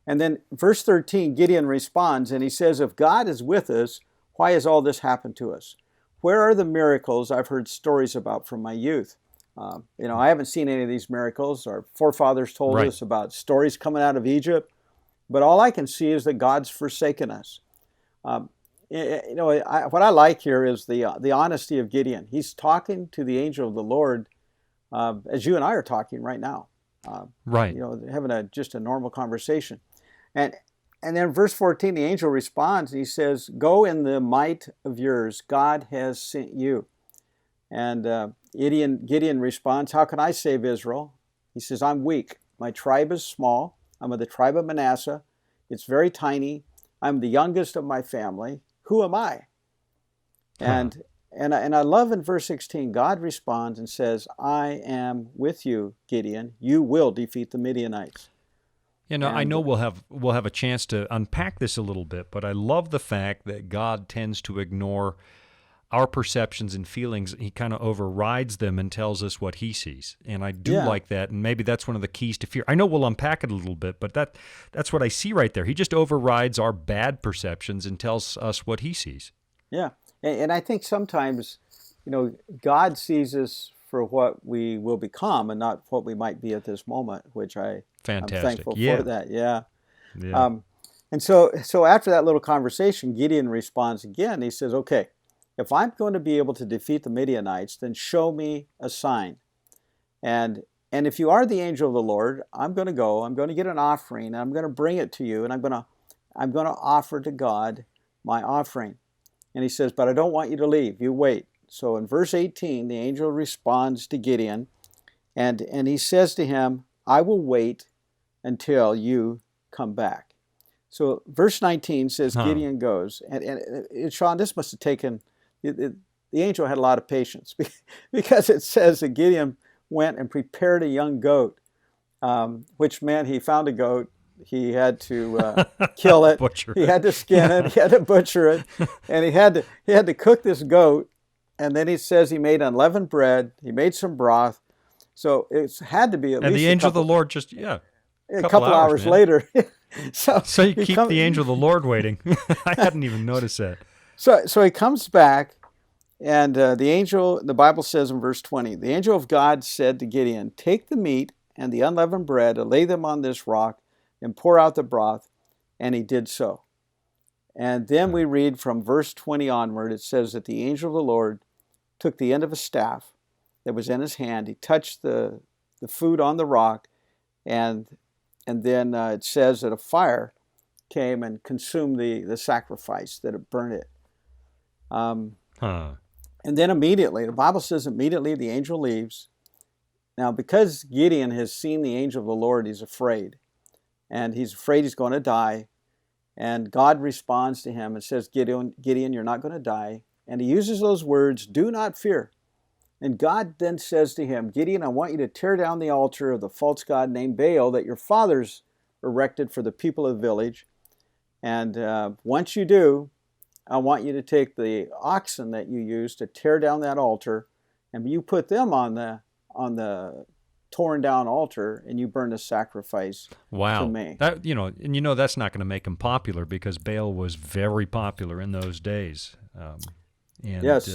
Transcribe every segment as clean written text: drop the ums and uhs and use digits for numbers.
And then verse 13, Gideon responds, and he says, if God is with us, why has all this happened to us? Where are the miracles I've heard stories about from my youth? I haven't seen any of these miracles. Our forefathers told Right. us about stories coming out of Egypt, but all I can see is that God's forsaken us. Um, what I like here is the honesty of Gideon. He's talking to the angel of the Lord as you and I are talking right now. Right. Having just a normal conversation. And then verse 14, the angel responds. He says, go in the might of yours. God has sent you. And Gideon responds, how can I save Israel? He says, I'm weak. My tribe is small. I'm of the tribe of Manasseh. It's very tiny. I'm the youngest of my family. Who am I? Huh. And I love in verse 16, God responds and says, I am with you, Gideon. You will defeat the Midianites. I And know we'll have a chance to unpack this a little bit, but I love the fact that God tends to ignore our perceptions and feelings. He kind of overrides them and tells us what he sees. And I do yeah, like that, and maybe that's one of the keys to fear. I know we'll unpack it a little bit, but that's what I see right there. He just overrides our bad perceptions and tells us what he sees. yeah. And I think sometimes, God sees us for what we will become and not what we might be at this moment, which I'm Fantastic. thankful for Yeah. that. Yeah. Yeah. Um, and so after that little conversation, Gideon responds again. He says, okay, if I'm going to be able to defeat the Midianites, then show me a sign. And if you are the angel of the Lord, I'm going to go. I'm going to get an offering, and I'm going to bring it to you, and I'm going to offer to God my offering. And he says, but I don't want you to leave. You wait. So in verse 18, the angel responds to Gideon, and he says to him, I will wait until you come back. So verse 19 says Huh. Gideon goes. And Shawn, this must have taken, the angel had a lot of patience because it says that Gideon went and prepared a young goat, which meant he found a goat. He had to kill it. Butcher He it. had to skin Yeah. it. He had to butcher it, and he had to cook this goat. And then he says he made unleavened bread. He made some broth. So it had to be at And least the angel of the Lord just, a couple couple hours, hours man. later. so So you he keep the comes. angel of the Lord waiting. I hadn't even noticed that. So he comes back, and the angel. The Bible says in verse 20, the angel of God said to Gideon, "Take the meat and the unleavened bread, and lay them on this rock, and pour out the broth." And he did so. And then we read from verse 20 onward. It says that the angel of the Lord took the end of a staff that was in his hand. He touched the food on the rock, and then it says that a fire came and consumed the sacrifice, that it burned it. Um, Huh. and then immediately, the Bible says immediately the angel leaves. Now, because Gideon has seen the angel of the Lord, he's afraid. And he's afraid he's going to die. And God responds to him and says, Gideon, you're not going to die. And he uses those words, do not fear. And God then says to him, Gideon, I want you to tear down the altar of the false god named Baal that your fathers erected for the people of the village. And once you do, I want you to take the oxen that you used to tear down that altar, and you put them on the torn down altar, and you burn a sacrifice to Wow. me. That's not going to make him popular because Baal was very popular in those days. And Yes.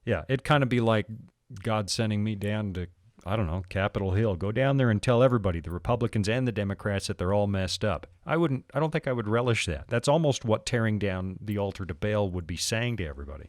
it'd kind of be like God sending me down to, I don't know, Capitol Hill. Go down there and tell everybody, the Republicans and the Democrats, that they're all messed up. I don't think I would relish that. That's almost what tearing down the altar to Baal would be saying to everybody.